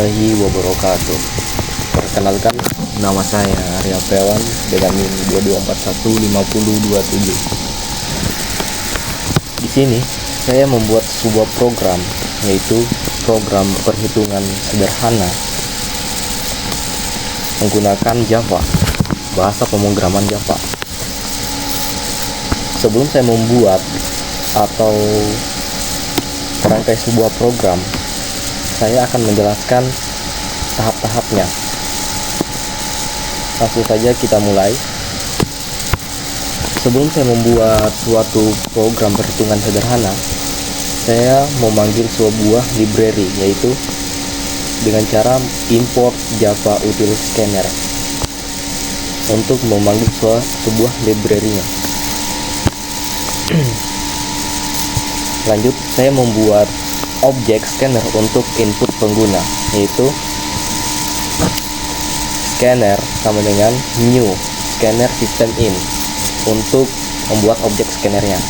Warahmatullahi wabarakatuh. Perkenalkan, nama saya Arya Priawan dengan NIM 22415027. Di sini saya membuat sebuah program, yaitu program perhitungan sederhana menggunakan Java, bahasa pemrograman Java. Sebelum saya membuat atau merangkai sebuah program, saya akan menjelaskan tahap-tahapnya. Langsung saja kita mulai. Sebelum saya membuat suatu program perhitungan sederhana, saya memanggil sebuah library, yaitu dengan cara import Java Util Scanner untuk memanggil sebuah library-nya. Lanjut, saya membuat objek scanner untuk input pengguna, yaitu scanner sama dengan new scanner system in untuk membuat objek scannernya.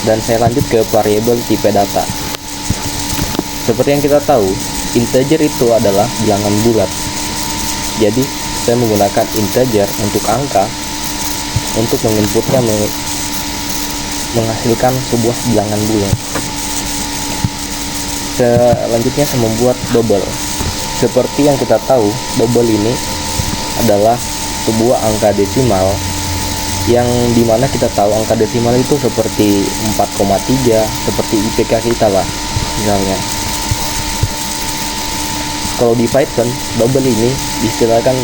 Dan saya lanjut ke variabel tipe data. Seperti yang kita tahu, integer itu adalah bilangan bulat. Jadi saya menggunakan integer untuk angka untuk menginputnya menghasilkan sebuah bilangan bulat. Selanjutnya saya membuat double. Seperti yang kita tahu, double ini adalah sebuah angka desimal yang dimana kita tahu angka desimal itu seperti 4,3, seperti IPK kita lah misalnya. Kalau di Python, double ini istilahkan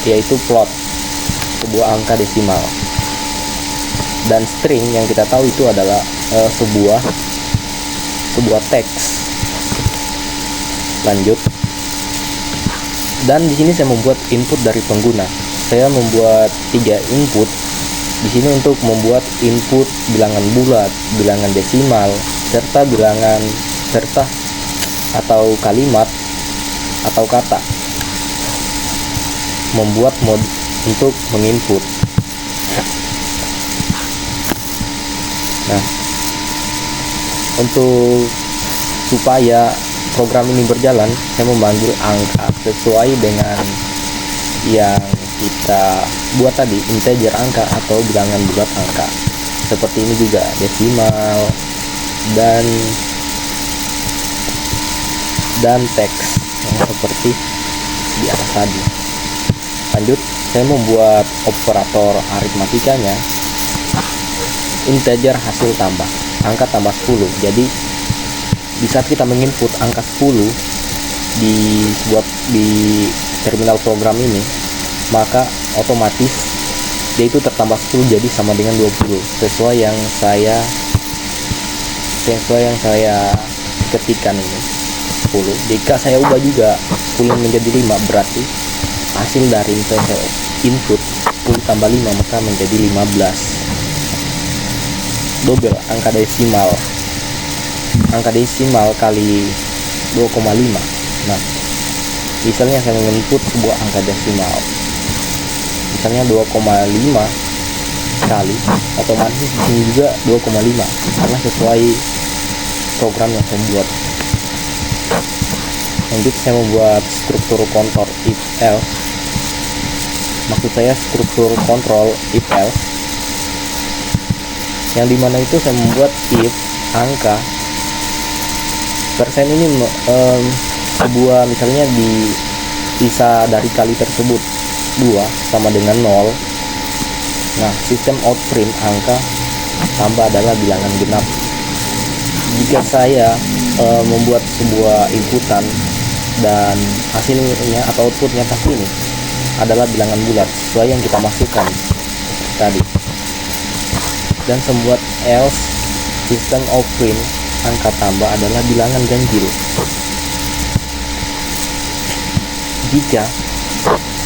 yaitu float, sebuah angka desimal. Dan string yang kita tahu itu adalah sebuah teks. Lanjut. Dan di sini saya membuat input dari pengguna. Saya membuat 3 input di sini untuk membuat input bilangan bulat, bilangan desimal, serta atau kalimat atau kata. Membuat mode untuk menginput. Nah, untuk supaya program ini berjalan, saya memanggil angka sesuai dengan yang kita buat tadi, integer angka atau bilangan bulat angka. Seperti ini juga desimal dan teks yang seperti di atas tadi. Lanjut, saya membuat operator aritmatikanya integer hasil tambah, angka tambah 10. Jadi di saat kita menginput angka 10 di terminal program ini, maka otomatis dia itu tertambah 10 jadi sama dengan 20 sesuai yang saya ketikkan ini 10. Jika saya ubah juga 10 menjadi 5, berarti hasil dari saya input 10 tambah 5 maka menjadi 15. Double angka desimal kali 2,5. Nah, misalnya saya menginput sebuah angka desimal, misalnya 2,5 kali, otomatis di sini juga 2,5 karena sesuai program yang saya buat. Lanjut, saya membuat struktur kontrol if else. Maksud saya struktur kontrol if else, yang dimana itu saya membuat if angka persen ini sebuah misalnya di sisa dari kali tersebut 2 sama dengan 0. Nah, sistem out print angka tambah adalah bilangan genap. Jika saya membuat sebuah inputan dan hasilnya atau outputnya pasti ini adalah bilangan bulat sesuai yang kita masukkan tadi. Dan membuat else system of print angka tambah adalah bilangan ganjil. Jika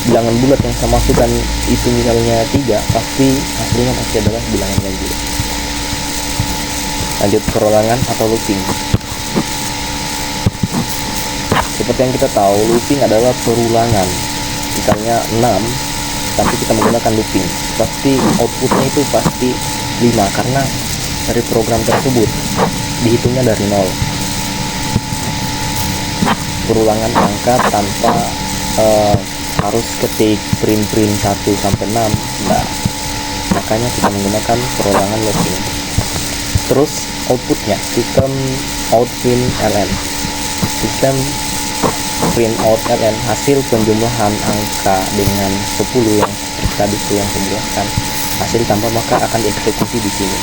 bilangan bulat yang saya masukkan itu misalnya 3, pasti hasilnya adalah bilangan ganjil. Lanjut, perulangan atau looping. Seperti yang kita tahu, looping adalah perulangan. Misalnya 6, tapi kita menggunakan looping, pasti outputnya itu pasti 5 karena dari program tersebut dihitungnya dari 0. perulangan angka tanpa harus ketik print 1 sampai 6. Nah, makanya kita menggunakan perulangan looping. Terus outputnya sistem out print ln. Sistem print out ln hasil penjumlahan angka dengan 10 yang tadi itu yang saya jelaskan. Hasil tambah maka akan dieksekusi di sini.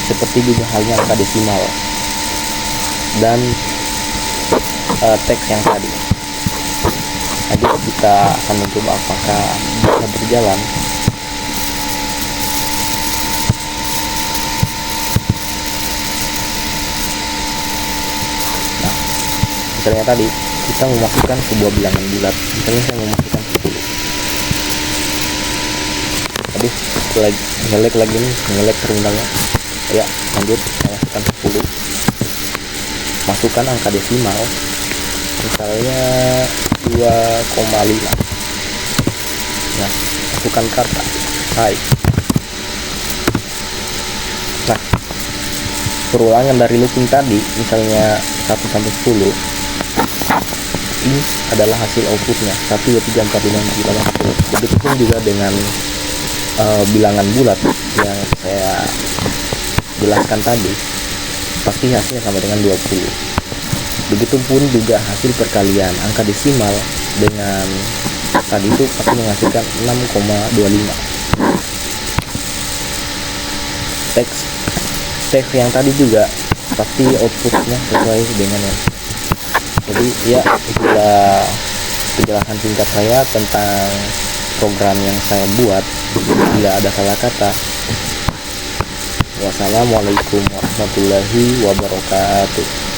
Seperti juga halnya angka desimal dan teks yang tadi. Jadi kita akan mencoba apakah bisa berjalan. Nah, misalnya tadi kita memasukkan sebuah bilangan bulat, misalnya saya memasukkan 10. Tadi ngelek lagi nih, ngelek terminalnya. Ya, lanjut, saya masukkan 10. Masukkan angka desimal, misalnya 2,5. Nah, masukkan kata hai. Nah, perulangan dari looping tadi, misalnya 1 sampai 10, ini adalah hasil outputnya 1, 2, 3, 4, 5, 6, 7, 8, 10. Begitupun juga dengan bilangan bulat yang saya jelaskan tadi, pasti hasilnya sama dengan 20. Begitupun juga hasil perkalian angka desimal dengan tadi itu pasti menghasilkan 6,25. Teks yang tadi juga pasti outputnya sesuai dengan yang. Jadi ya, itulah penjelasan singkat saya tentang program yang saya buat. Bila ada salah kata, wassalamualaikum warahmatullahi wabarakatuh.